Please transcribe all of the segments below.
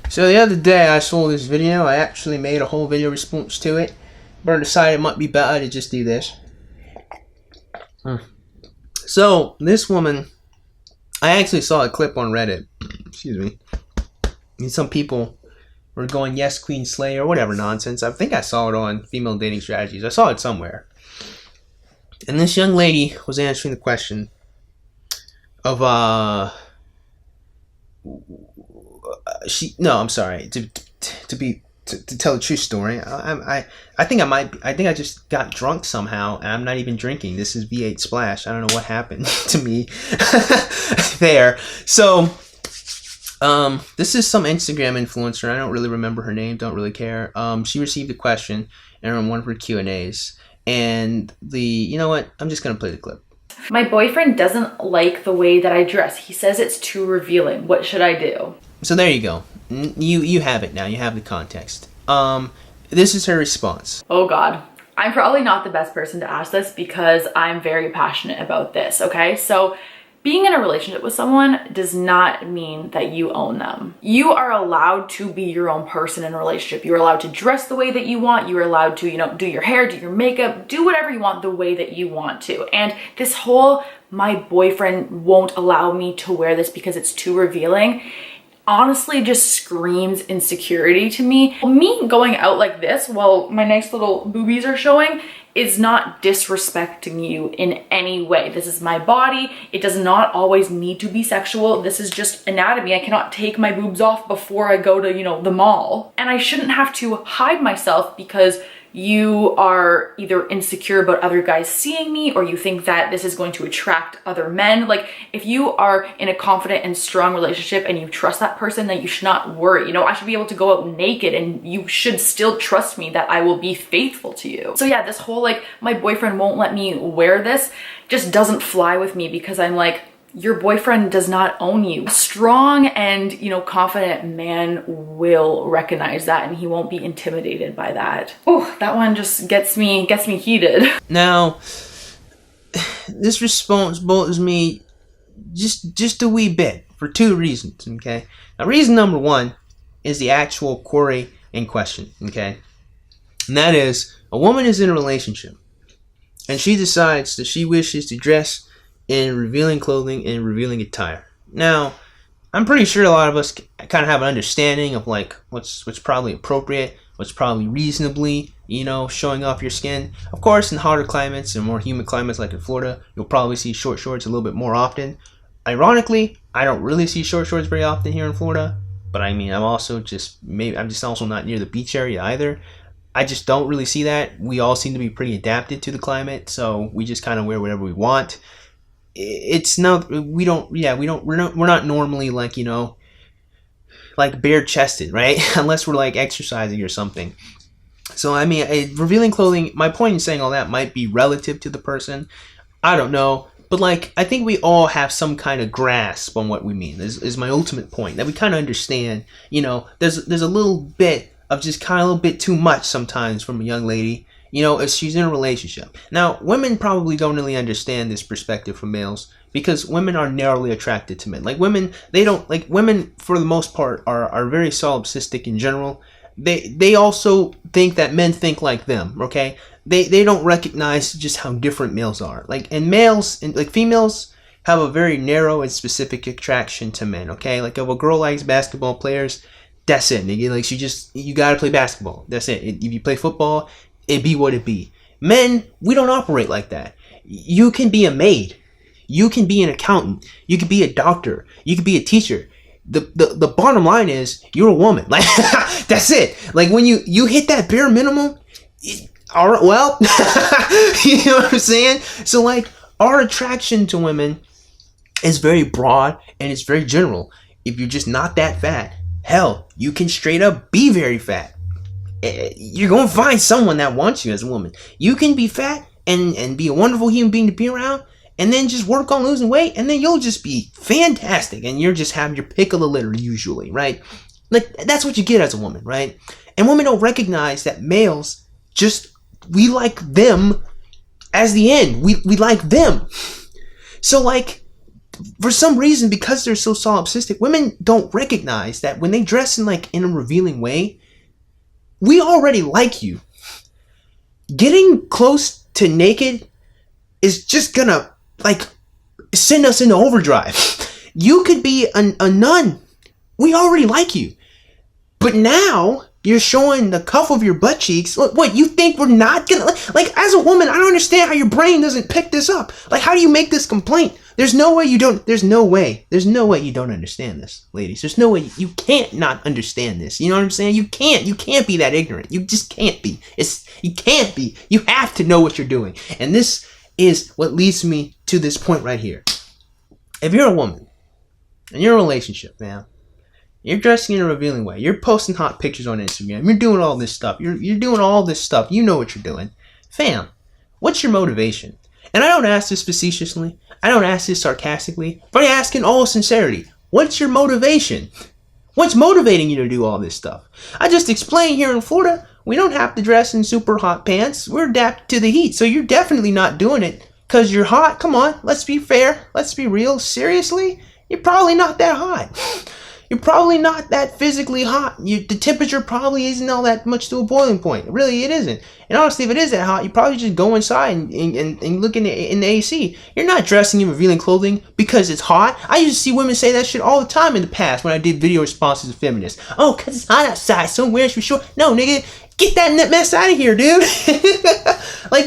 So the other day I saw this video. I actually made a whole video response to it, but I decided it might be better to just do this. So this woman, I actually saw a clip on Reddit. Excuse me. And some people were going, "Yes, Queen Slay," or whatever nonsense. I think I saw it on Female Dating Strategies. I saw it somewhere. And this young lady was answering the question of to tell the true story. I think I just got drunk somehow, and I'm not even drinking. This is V8 Splash. I don't know what happened to me there. So this is some Instagram influencer. I don't really remember her name. Don't really care. She received a question in one of her Q&As, and you know what? I'm just gonna play the clip. My boyfriend doesn't like the way that I dress. He says it's too revealing. What should I do? So there you go. You have it now. You have the context. This is her response. Oh God. I'm probably not the best person to ask this because I'm very passionate about this, okay? So being in a relationship with someone does not mean that you own them. You are allowed to be your own person in a relationship. You're allowed to dress the way that you want. You're allowed to, do your hair, do your makeup, do whatever you want the way that you want to. And this whole, my boyfriend won't allow me to wear this because it's too revealing, honestly just screams insecurity to me. Me going out like this while my nice little boobies are showing is not disrespecting you in any way. This is my body. It does not always need to be sexual. This is just anatomy. I cannot take my boobs off before I go to, the mall. And I shouldn't have to hide myself because you are either insecure about other guys seeing me, or you think that this is going to attract other men. Like, if you are in a confident and strong relationship and you trust that person, then you should not worry. I should be able to go out naked and you should still trust me that I will be faithful to you. So yeah, this whole my boyfriend won't let me wear this just doesn't fly with me, because I'm like, your boyfriend does not own you. A strong and, confident man will recognize that, and he won't be intimidated by that. Oh, that one just gets me heated. Now, this response bothers me just a wee bit for two reasons, okay? Now, reason number one is the actual query in question, okay? And that is, a woman is in a relationship, and she decides that she wishes to dress in revealing clothing and revealing attire. Now, I'm pretty sure a lot of us kind of have an understanding of what's probably appropriate, what's probably reasonably, showing off your skin. Of course, in hotter climates and more humid climates like in Florida, you'll probably see short shorts a little bit more often. Ironically, I don't really see short shorts very often here in Florida, but I'm just also not near the beach area either. I just don't really see that. We all seem to be pretty adapted to the climate, so we just kind of wear whatever we want. We're not normally bare chested, right? Unless we're exercising or something. So revealing clothing, my point in saying all that might be relative to the person. I don't know, but I think we all have some kind of grasp on what we mean. Is my ultimate point, that we kind of understand. There's a little bit of just kind of a little bit too much sometimes from a young lady, if she's in a relationship. Now, women probably don't really understand this perspective from males, because women are narrowly attracted to men. Women for the most part are very solipsistic in general. They also think that men think like them, okay? They don't recognize just how different males are. Females have a very narrow and specific attraction to men, okay? If a girl likes basketball players, that's it. You gotta play basketball. That's it. If you play football, it be what it be. Men, we don't operate like that. You can be a maid. You can be an accountant. You can be a doctor. You can be a teacher. The bottom line is, you're a woman. That's it. When you hit that bare minimum, all right, well, you know what I'm saying? So our attraction to women is very broad and it's very general. If you're just not that fat, hell, you can straight up be very fat. You're going to find someone that wants you as a woman. You can be fat and be a wonderful human being to be around, and then just work on losing weight, and then you'll just be fantastic, and you'll just have your pick of the litter usually, right? That's what you get as a woman, right? And women don't recognize that males we like them as the end. We like them. So for some reason, because they're so solipsistic, women don't recognize that when they dress in a revealing way, we already like you. Getting close to naked is just gonna send us into overdrive. You could be a nun. We already like you. But now you're showing the cuff of your butt cheeks. What, you think we're not gonna, as a woman, I don't understand how your brain doesn't pick this up. How do you make this complaint? There's no way you don't understand this, ladies. There's no way, you can't not understand this. You know what I'm saying? You can't be that ignorant. You just can't be. You can't be. You have to know what you're doing. And this is what leads me to this point right here. If you're a woman, and you're in a relationship, man, you're dressing in a revealing way, you're posting hot pictures on Instagram, you're doing all this stuff, you're doing all this stuff, you know what you're doing. Fam, what's your motivation? And I don't ask this facetiously, I don't ask this sarcastically, but I ask in all sincerity, what's your motivation? What's motivating you to do all this stuff? I just explained here in Florida, we don't have to dress in super hot pants, we're adapted to the heat, so you're definitely not doing it because you're hot. Come on, let's be fair, let's be real. Seriously? You're probably not that hot. You're probably not that physically hot. The temperature probably isn't all that much to a boiling point. Really, it isn't. And honestly, if it is that hot, you probably just go inside and look in the AC. You're not dressing in revealing clothing because it's hot. I used to see women say that shit all the time in the past when I did video responses to feminists. Oh, because it's hot outside, so I'm wearing for sure. No, nigga, get that mess out of here, dude.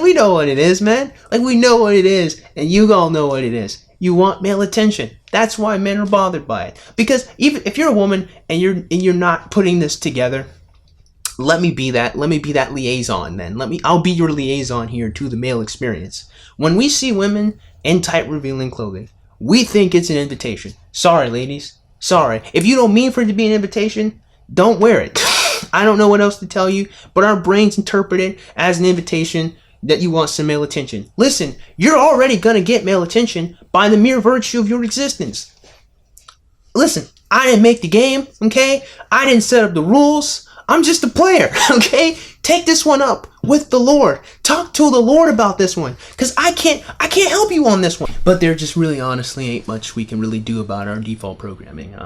We know what it is, man. We know what it is, and you all know what it is. You want male attention. That's why men are bothered by it. Because even if you're a woman and you're not putting this together, let me be that liaison then. I'll be your liaison here to the male experience. When we see women in tight revealing clothing, we think it's an invitation. Sorry, ladies. Sorry. If you don't mean for it to be an invitation, don't wear it. I don't know what else to tell you, but our brains interpret it as an invitation that you want some male attention. Listen, you're already gonna get male attention by the mere virtue of your existence. Listen, I didn't make the game, okay? I didn't set up the rules. I'm just a player, okay? Take this one up with the Lord. Talk to the Lord about this one, because I can't help you on this one. But there just really honestly ain't much we can really do about our default programming.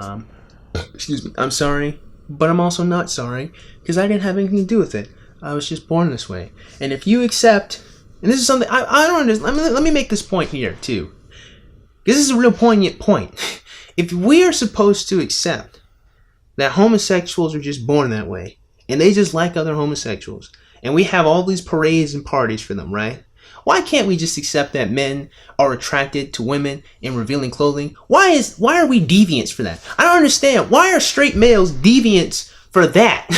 Excuse me. I'm sorry, but I'm also not sorry, because I didn't have anything to do with it. I was just born this way. And if you accept, and this is something I don't understand, let me make this point here too, because this is a real poignant point. If we are supposed to accept that homosexuals are just born that way, and they just like other homosexuals, and we have all these parades and parties for them, right? Why can't we just accept that men are attracted to women in revealing clothing? Why are we deviants for that? I don't understand. Why are straight males deviants for that?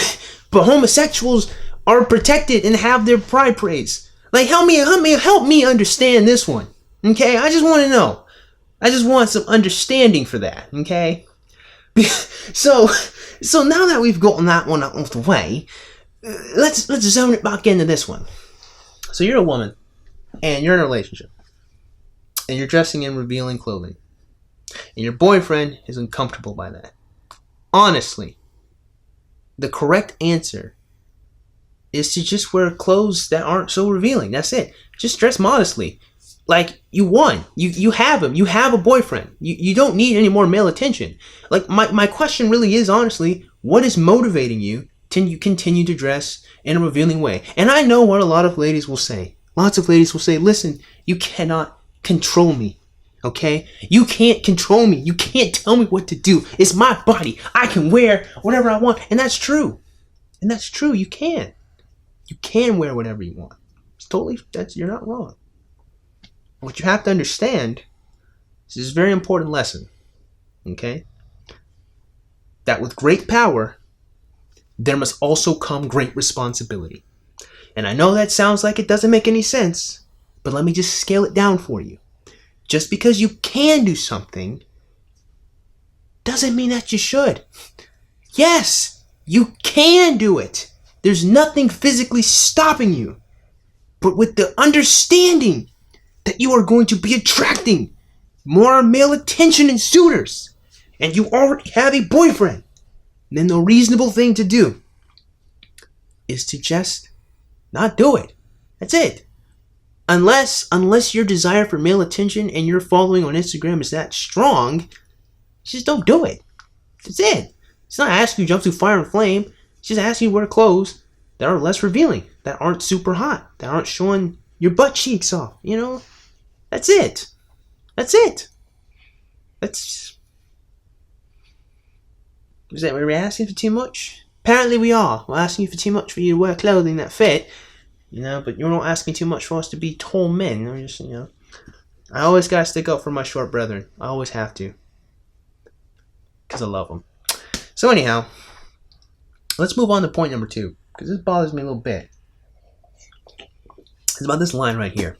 But homosexuals are protected and have their pride parades. Help me understand this one. Okay? I just want to know. I just want some understanding for that. Okay? So now that we've gotten that one out of the way, let's zone it back into this one. So you're a woman, and you're in a relationship, and you're dressing in revealing clothing, and your boyfriend is uncomfortable by that. Honestly, the correct answer is to just wear clothes that aren't so revealing. That's it. Just dress modestly. You won. You have him. You have a boyfriend. You don't need any more male attention. My question really is, honestly, what is motivating you to continue to dress in a revealing way? And I know what a lot of ladies will say. Lots of ladies will say, listen, you cannot control me. Okay? You can't control me. You can't tell me what to do. It's my body. I can wear whatever I want. And that's true. You can. You can wear whatever you want. You're not wrong. What you have to understand is this very important lesson, okay? That with great power, there must also come great responsibility. And I know that sounds like it doesn't make any sense, but let me just scale it down for you. Just because you can do something doesn't mean that you should. Yes, you can do it. There's nothing physically stopping you. But with the understanding that you are going to be attracting more male attention and suitors, and you already have a boyfriend, then the reasonable thing to do is to just not do it. That's it. unless your desire for male attention and your following on Instagram is that strong, just don't do it. That's it. It's not asking you to jump through fire and flame. It's just asking you to wear clothes that are less revealing, that aren't super hot, that aren't showing your butt cheeks off. You know, that's it. That's it. Is that we're asking for too much? Apparently we are. We're asking for too much for you to wear clothing that fit. You know, but you're not asking too much for us to be tall men. We're just, you know, I always gotta stick up for my short brethren. I always have to, because I love them. So anyhow, let's move on to point number 2, because this bothers me a little bit. It's about this line right here.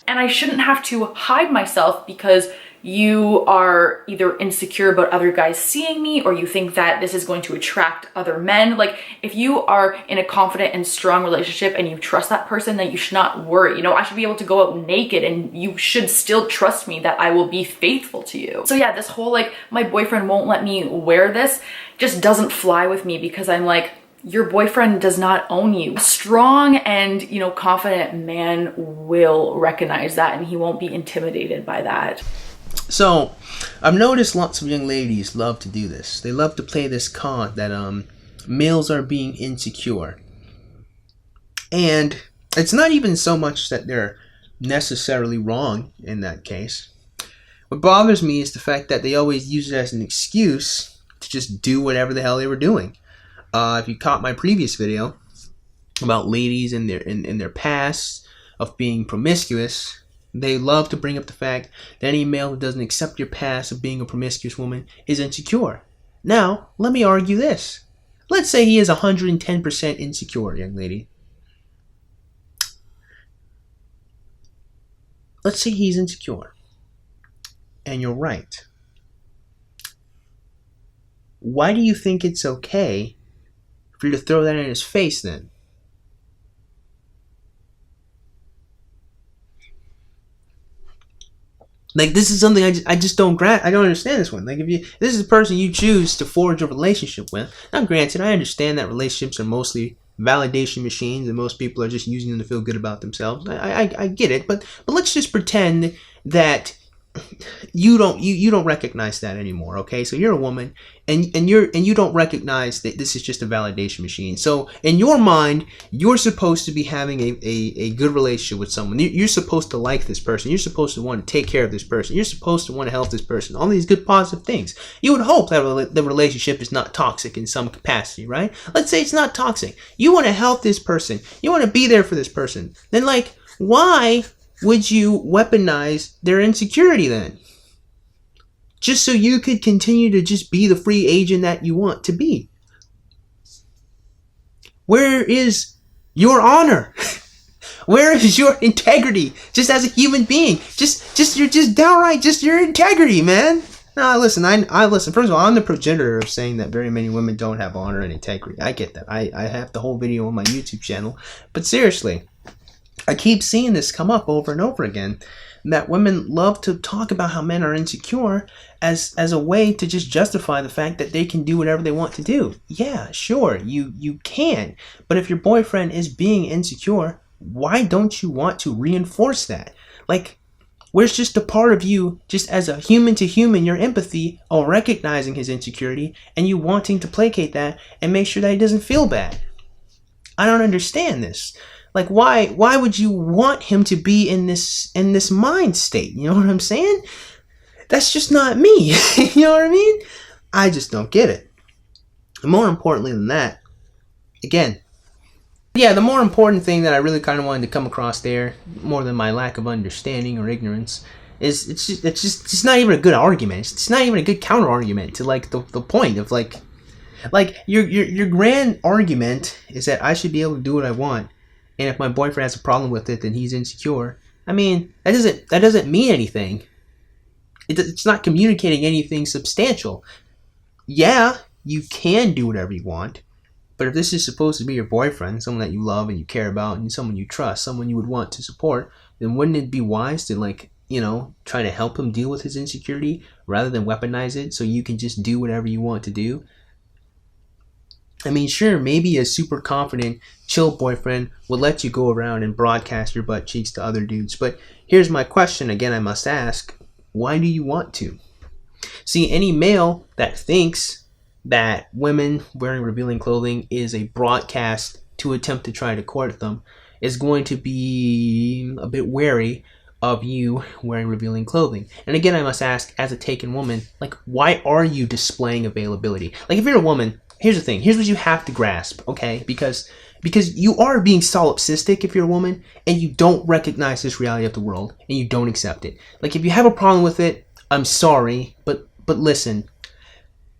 And I shouldn't have to hide myself because you are either insecure about other guys seeing me, or you think that this is going to attract other men. Like, if you are in a confident and strong relationship and you trust that person, then you should not worry. You know, I should be able to go out naked and you should still trust me that I will be faithful to you. So yeah, this whole like, my boyfriend won't let me wear this just doesn't fly with me, because I'm like, your boyfriend does not own you. A strong and, you know, confident man will recognize that, and he won't be intimidated by that. So, I've noticed lots of young ladies love to do this. They love to play this card that males are being insecure. And it's not even so much that they're necessarily wrong in that case. What bothers me is the fact that they always use it as an excuse to just do whatever the hell they were doing. If you caught my previous video about ladies in their past of being promiscuous, they love to bring up the fact that any male who doesn't accept your past of being a promiscuous woman is insecure. Now, let me argue this. Let's say he is 110% insecure, young lady. Let's say he's insecure. And you're right. Why do you think it's okay for you to throw that in his face then? Like, this is something I just don't I don't understand this one. Like, if this is a person you choose to forge a relationship with. Now, granted, I understand that relationships are mostly validation machines and most people are just using them to feel good about themselves. I get it, but let's just pretend that you don't recognize that anymore, okay? So you're a woman and you don't recognize that this is just a validation machine. So in your mind, you're supposed to be having a good relationship with someone. You're supposed to like this person. You're supposed to want to take care of this person. You're supposed to want to help this person. All these good positive things. You would hope that the relationship is not toxic in some capacity, right? Let's say it's not toxic. You want to help this person. You want to be there for this person. Then, like, why would you weaponize their insecurity then? Just so you could continue to just be the free agent that you want to be. Where is your honor? Where is your integrity? Just as a human being. You're just downright just your integrity, man. No, listen, I listen. First of all, I'm the progenitor of saying that very many women don't have honor and integrity. I get that. I have the whole video on my YouTube channel. But seriously, I keep seeing this come up over and over again, that women love to talk about how men are insecure as a way to just justify the fact that they can do whatever they want to do. Yeah, sure, you can. But if your boyfriend is being insecure, why don't you want to reinforce that? Like, where's just a part of you, just as a human to human, your empathy of recognizing his insecurity and you wanting to placate that and make sure that he doesn't feel bad? I don't understand this. Like, why would you want him to be in this mind state? You know what I'm saying? That's just not me. You know what I mean? I just don't get it. And more importantly than that, again, yeah, the more important thing that I really kind of wanted to come across there, more than my lack of understanding or ignorance, is it's just not even a good argument. It's not even a good counter argument to like the point of like your grand argument is that I should be able to do what I want. And if my boyfriend has a problem with it, then he's insecure. I mean, that doesn't mean anything. It's not communicating anything substantial. Yeah, you can do whatever you want. But if this is supposed to be your boyfriend, someone that you love and you care about, and someone you trust, someone you would want to support, then wouldn't it be wise to, like, you know, try to help him deal with his insecurity rather than weaponize it so you can just do whatever you want to do? I mean, sure, maybe a super confident, chill boyfriend would let you go around and broadcast your butt cheeks to other dudes. But here's my question again, I must ask, why do you want to? See, any male that thinks that women wearing revealing clothing is a broadcast to attempt to try to court them is going to be a bit wary of you wearing revealing clothing. And again, I must ask, as a taken woman, like, why are you displaying availability? Like, if you're a woman, here's the thing. Here's what you have to grasp, okay? Because you are being solipsistic if you're a woman, and you don't recognize this reality of the world, and you don't accept it. Like, if you have a problem with it, I'm sorry, but listen.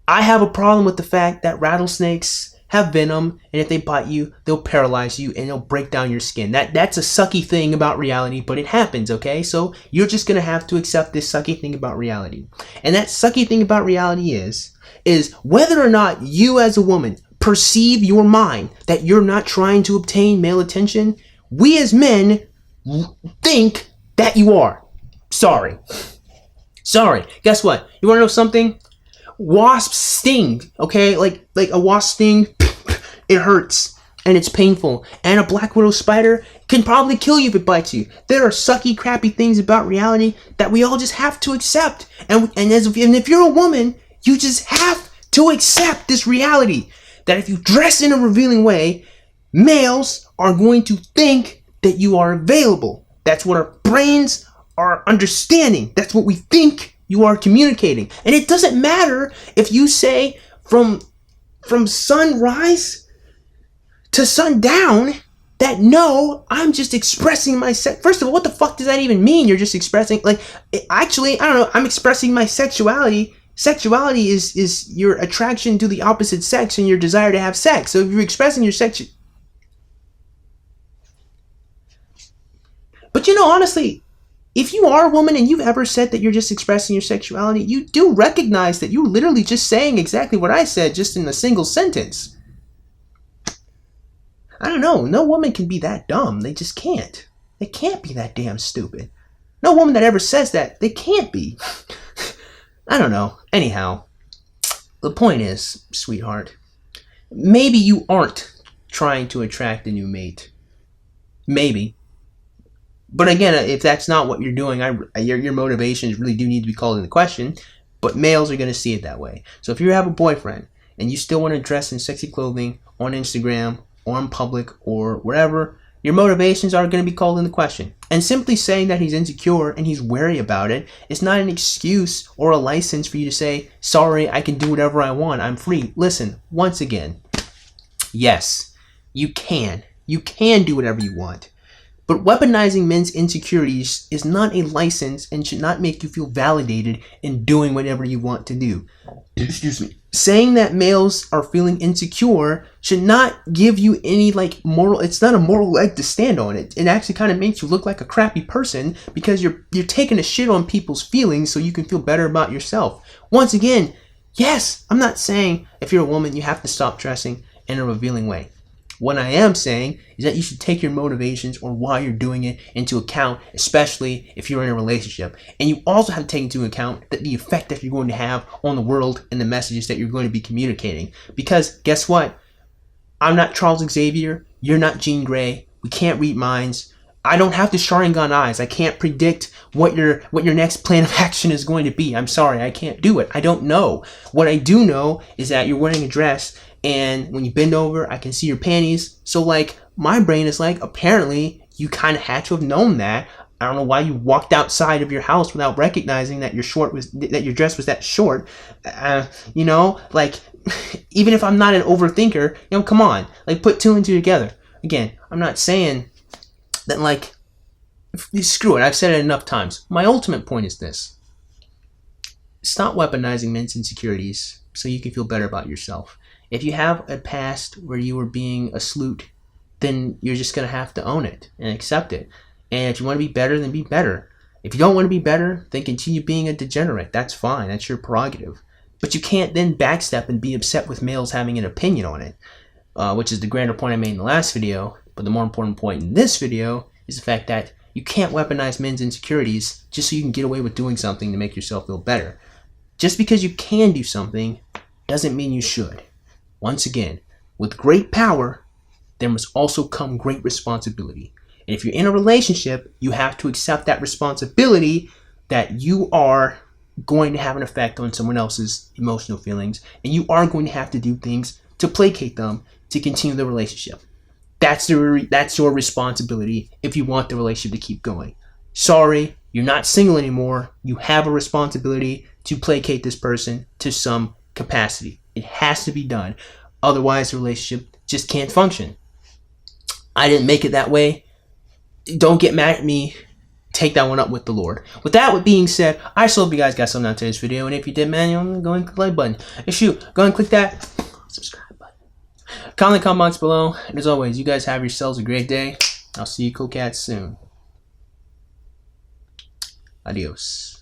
I have a problem with the fact that rattlesnakes have venom, and if they bite you, they'll paralyze you and they'll break down your skin. That's a sucky thing about reality, but it happens, okay? So you're just gonna have to accept this sucky thing about reality. And that sucky thing about reality is whether or not you as a woman perceive your mind that you're not trying to obtain male attention, we as men think that you are. Sorry. Guess what? You wanna know something? Wasps sting, okay? Like a wasp sting, it hurts and it's painful. And a black widow spider can probably kill you if it bites you. There are sucky, crappy things about reality that we all just have to accept. And if you're a woman, you just have to accept this reality that if you dress in a revealing way, males are going to think that you are available. That's what our brains are understanding. That's what we think you are communicating. And it doesn't matter if you say from sunrise to sundown that no, I'm just expressing my sex. First of all, what the fuck does that even mean? You're just expressing, like, actually, I don't know, I'm expressing my sexuality. Sexuality is your attraction to the opposite sex and your desire to have sex. So if you're expressing your sex, but honestly, if you are a woman and you've ever said that you're just expressing your sexuality, you do recognize that you're literally just saying exactly what I said, just in a single sentence. I don't know. No woman can be that dumb. They just can't. They can't be that damn stupid. No woman that ever says that, they can't be. I don't know. Anyhow, the point is, sweetheart, maybe you aren't trying to attract a new mate. Maybe. But again, if that's not what you're doing, your motivations really do need to be called into question. But males are going to see it that way. So if you have a boyfriend and you still want to dress in sexy clothing on Instagram or in public or wherever, your motivations are going to be called into question. And simply saying that he's insecure and he's wary about it is not an excuse or a license for you to say, sorry, I can do whatever I want. I'm free. Listen, once again, yes, you can. You can do whatever you want. But weaponizing men's insecurities is not a license and should not make you feel validated in doing whatever you want to do. Excuse me. Saying that males are feeling insecure should not give you any moral, it's not a moral leg to stand on. It actually kind of makes you look like a crappy person because you're taking a shit on people's feelings so you can feel better about yourself. Once again, yes, I'm not saying if you're a woman you have to stop dressing in a revealing way. What I am saying is that you should take your motivations or why you're doing it into account, especially if you're in a relationship. And you also have to take into account the effect that you're going to have on the world and the messages that you're going to be communicating. Because guess what? I'm not Charles Xavier. You're not Jean Grey. We can't read minds. I don't have the Sharingan eyes. I can't predict what your next plan of action is going to be. I'm sorry, I can't do it. I don't know. What I do know is that you're wearing a dress, and when you bend over, I can see your panties. So my brain is apparently you kind of had to have known that. I don't know why you walked outside of your house without recognizing that your dress was that short. Even if I'm not an overthinker, come on, put two and two together. Again, I'm not saying that screw it. I've said it enough times. My ultimate point is this: stop weaponizing men's insecurities so you can feel better about yourself. If you have a past where you were being a sleut, then you're just going to have to own it and accept it. And if you want to be better, then be better. If you don't want to be better, then continue being a degenerate. That's fine. That's your prerogative. But you can't then backstep and be upset with males having an opinion on it, which is the grander point I made in the last video. But the more important point in this video is the fact that you can't weaponize men's insecurities just so you can get away with doing something to make yourself feel better. Just because you can do something doesn't mean you should. Once again, with great power, there must also come great responsibility. And if you're in a relationship, you have to accept that responsibility that you are going to have an effect on someone else's emotional feelings, and you are going to have to do things to placate them to continue the relationship. That's your responsibility if you want the relationship to keep going. Sorry, you're not single anymore. You have a responsibility to placate this person to some capacity. It has to be done. Otherwise, the relationship just can't function. I didn't make it that way. Don't get mad at me. Take that one up with the Lord. With that being said, I just hope you guys got something out of today's video. And if you did, man, go and click the like button. If shoot, go and click that subscribe button. Comment in the comments below. And as always, you guys have yourselves a great day. I'll see you cool cats soon. Adios.